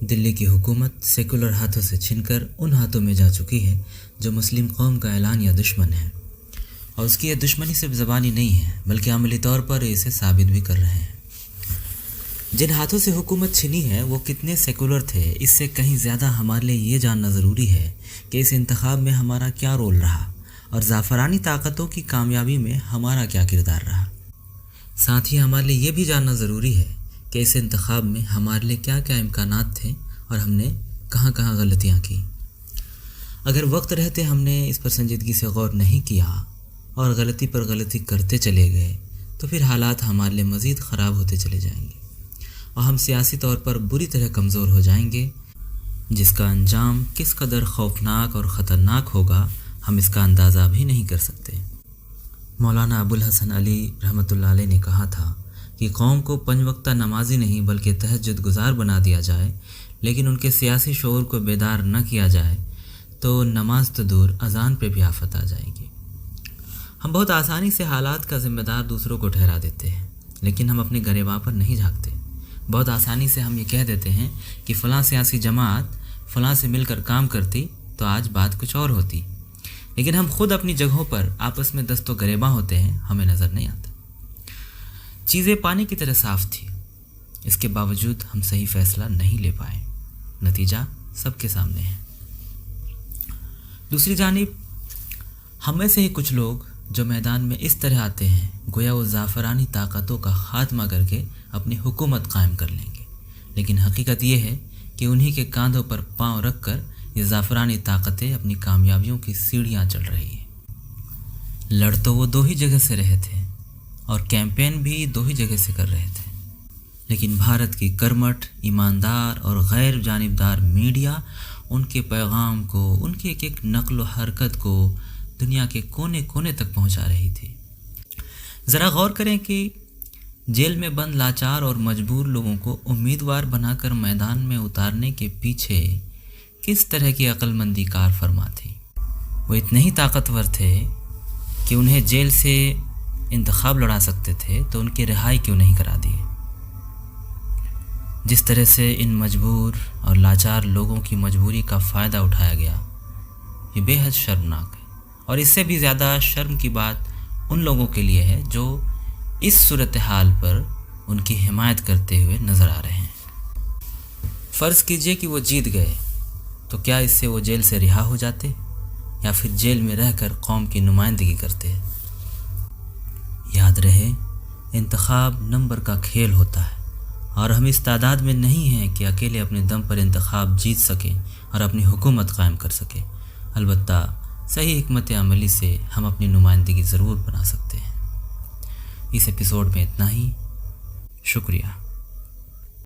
دلی کی حکومت سیکولر ہاتھوں سے چھن کر ان ہاتھوں میں جا چکی ہے جو مسلم قوم کا اعلان یا دشمن ہے، اور اس کی یہ دشمنی صرف زبانی نہیں ہے بلکہ عملی طور پر اسے ثابت بھی کر رہے ہیں۔ جن ہاتھوں سے حکومت چھنی ہے وہ کتنے سیکولر تھے، اس سے کہیں زیادہ ہمارے لیے یہ جاننا ضروری ہے کہ اس انتخاب میں ہمارا کیا رول رہا اور زعفرانی طاقتوں کی کامیابی میں ہمارا کیا کردار رہا۔ ساتھ ہی ہمارے لیے یہ بھی جاننا ضروری ہے کہ اس انتخاب میں ہمارے لیے کیا کیا امکانات تھے اور ہم نے کہاں کہاں غلطیاں کی۔ اگر وقت رہتے ہم نے اس پر سنجیدگی سے غور نہیں کیا اور غلطی پر غلطی کرتے چلے گئے تو پھر حالات ہمارے لیے مزید خراب ہوتے چلے جائیں گے اور ہم سیاسی طور پر بری طرح کمزور ہو جائیں گے، جس کا انجام کس قدر خوفناک اور خطرناک ہوگا ہم اس کا اندازہ بھی نہیں کر سکتے۔ مولانا ابوالحسن علی رحمۃ اللہ علیہ نے کہا تھا کہ قوم کو 5 وقتہ نمازی نہیں بلکہ تہجد گزار بنا دیا جائے، لیکن ان کے سیاسی شعور کو بیدار نہ کیا جائے تو نماز تو دور اذان پہ بھی آفت آ جائے گی۔ ہم بہت آسانی سے حالات کا ذمہ دار دوسروں کو ٹھہرا دیتے ہیں، لیکن ہم اپنے گریباں پر نہیں جھانکتے۔ بہت آسانی سے ہم یہ کہہ دیتے ہیں کہ فلاں سیاسی جماعت فلاں سے مل کر کام کرتی تو آج بات کچھ اور ہوتی، لیکن ہم خود اپنی جگہوں پر آپس میں دست و گریباں ہوتے ہیں، ہمیں نظر نہیں آتا۔ چیزیں پانی کی طرح صاف تھی، اس کے باوجود ہم صحیح فیصلہ نہیں لے پائے، نتیجہ سب کے سامنے ہے۔ دوسری جانب ہم میں سے ہی کچھ لوگ جو میدان میں اس طرح آتے ہیں گویا وہ زعفرانی طاقتوں کا خاتمہ کر کے اپنی حکومت قائم کر لیں گے، لیکن حقیقت یہ ہے کہ انہی کے کاندھوں پر پاؤں رکھ کر یہ زعفرانی طاقتیں اپنی کامیابیوں کی سیڑھیاں چڑھ رہی ہیں۔ لڑ تو وہ 2 ہی جگہ سے رہے تھے اور کیمپین بھی 2 ہی جگہ سے کر رہے تھے، لیکن بھارت کی کرمٹ، ایماندار اور غیر جانبدار میڈیا ان کے پیغام کو، ان کی ایک ایک نقل و حرکت کو دنیا کے کونے کونے تک پہنچا رہی تھی۔ ذرا غور کریں کہ جیل میں بند لاچار اور مجبور لوگوں کو امیدوار بنا کر میدان میں اتارنے کے پیچھے کس طرح کی عقل مندی کار فرما تھی۔ وہ اتنے ہی طاقتور تھے کہ انہیں جیل سے انتخاب لڑا سکتے تھے تو ان کی رہائی کیوں نہیں کرا دی۔ جس طرح سے ان مجبور اور لاچار لوگوں کی مجبوری کا فائدہ اٹھایا گیا، یہ بے حد شرمناک ہے، اور اس سے بھی زیادہ شرم کی بات ان لوگوں کے لیے ہے جو اس صورتحال پر ان کی حمایت کرتے ہوئے نظر آ رہے ہیں۔ فرض کیجئے کہ وہ جیت گئے تو کیا اس سے وہ جیل سے رہا ہو جاتے یا پھر جیل میں رہ کر قوم کی نمائندگی کرتے؟ یاد رہے، انتخاب نمبر کا کھیل ہوتا ہے اور ہم اس تعداد میں نہیں ہیں کہ اکیلے اپنے دم پر انتخاب جیت سکیں اور اپنی حکومت قائم کر سکیں۔ البتہ صحیح حکمت عملی سے ہم اپنی نمائندگی ضرور بنا سکتے ہیں۔ اس ایپیسوڈ میں اتنا ہی، شکریہ۔